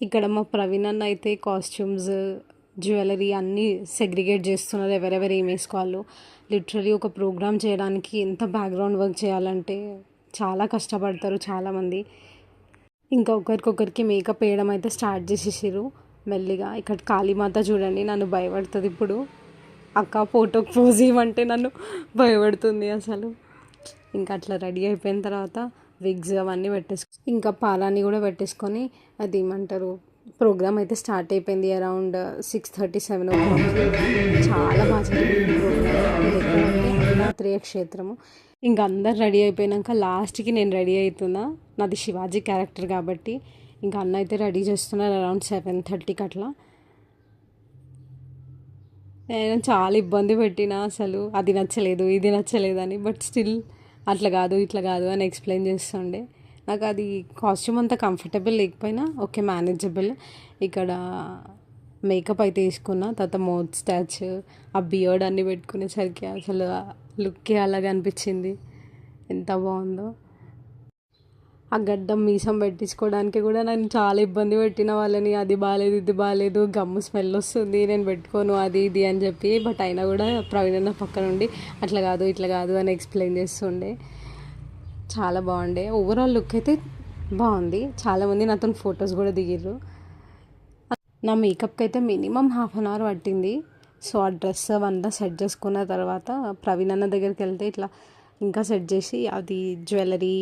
ఇక్కడ మా ప్రవీణ్ అన్న అయితే కాస్ట్యూమ్స్, జ్యువెలరీ అన్నీ సెగ్రిగేట్ చేస్తున్నారు, ఎవరెవరు ఏం వేసుకోవాలో. లిటరలీ ఒక ప్రోగ్రామ్ చేయడానికి ఎంత బ్యాక్గ్రౌండ్ వర్క్ చేయాలంటే చాలా కష్టపడతారు చాలామంది. ఇంకా ఒకరికొకరికి మేకప్ వేయడం అయితే స్టార్ట్ చేసేసారు మెల్లిగా. ఇక్కడ కాళీమాత చూడండి నన్ను భయపడుతుంది ఇప్పుడు. అక్క ఫోటోకి పోజ్ ఇవ్వమంటే నన్ను భయపడుతుంది అసలు. ఇంకా అట్లా రెడీ అయిపోయిన తర్వాత విగ్స్ అవన్నీ ఇంకా పాలాన్ని కూడా పెట్టేసుకొని అది ఏమంటారు ప్రోగ్రామ్ అయితే స్టార్ట్ అయిపోయింది. అరౌండ్ 6:37 చాలా బాగా జరిగింది ప్రోగ్రామ్. దత్తాత్రేయ క్షేత్రము. ఇంకా అందరు రెడీ అయిపోయాక లాస్ట్కి నేను రెడీ అవుతున్నా, నాది శివాజీ క్యారెక్టర్ కాబట్టి. ఇంకా అన్న అయితే రెడీ చేస్తున్నారు అరౌండ్ 7:30కి అట్లా. నేను చాలా ఇబ్బంది పెట్టిన అసలు, అది నచ్చలేదు ఇది నచ్చలేదు అని. బట్ స్టిల్ అట్లా కాదు ఇట్లా కాదు అని ఎక్స్ప్లెయిన్ చేస్తుండే. నాకు అది కాస్ట్యూమ్ అంతా కంఫర్టబుల్ లేకపోయినా ఓకే మేనేజబుల్. ఇక్కడ మేకప్ అయితే వేసుకున్న తర్వాత మౌత్ స్టాచ్, ఆ బియర్డ్ అన్నీ పెట్టుకునేసరికి అసలు లుక్కే అలాగే అనిపించింది. ఎంత బాగుందో. ఆ గడ్డం మీసం పెట్టించుకోవడానికి కూడా నేను చాలా ఇబ్బంది పెట్టిన వాళ్ళని. అది బాగాలేదు ఇది బాగాలేదు, గమ్ము స్మెల్ వస్తుంది, నేను పెట్టుకోను అది ఇది అని చెప్పి. బట్ అయినా కూడా ప్రవీణ్ అన్న పక్క నుండి అట్లా కాదు ఇట్లా కాదు అని ఎక్స్ప్లెయిన్ చేస్తుండే. చాలా బాగుండే. ఓవరాల్ లుక్ అయితే బాగుంది. చాలామంది నాతో ఫొటోస్ కూడా దిగిర్రు. నా మేకప్కి అయితే మినిమం 1/2 అవర్ పట్టింది. సో ఆ డ్రెస్ అవంతా సెట్ చేసుకున్న తర్వాత ప్రవీణ్ అన్న దగ్గరికి వెళ్తే ఇట్లా ఇంకా సెట్ చేసి అది జ్యువెలరీ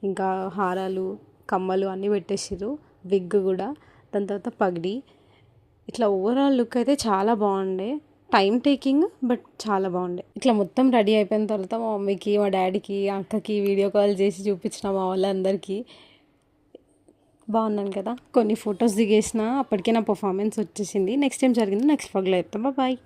ఇంకా హారాలు కమ్మలు అన్నీ పెట్టేసారు, విగ్ కూడా, దాని తర్వాత పగడి. ఇట్లా ఓవరాల్ లుక్ అయితే చాలా బాగుండే. టైం టేకింగ్ బట్ చాలా బాగుండే. ఇట్లా మొత్తం రెడీ అయిపోయిన తర్వాత మా మమ్మీకి మా డాడీకి అక్కకి వీడియో కాల్ చేసి చూపించిన మా వాళ్ళందరికీ. బాగున్నాను కదా. కొన్ని ఫొటోస్ దిగేసిన అప్పటికే నా పర్ఫార్మెన్స్ వచ్చేసింది. నెక్స్ట్ టైం జరిగింది నెక్స్ట్ వ్లాగ్లో చెప్తాం. బాయ్.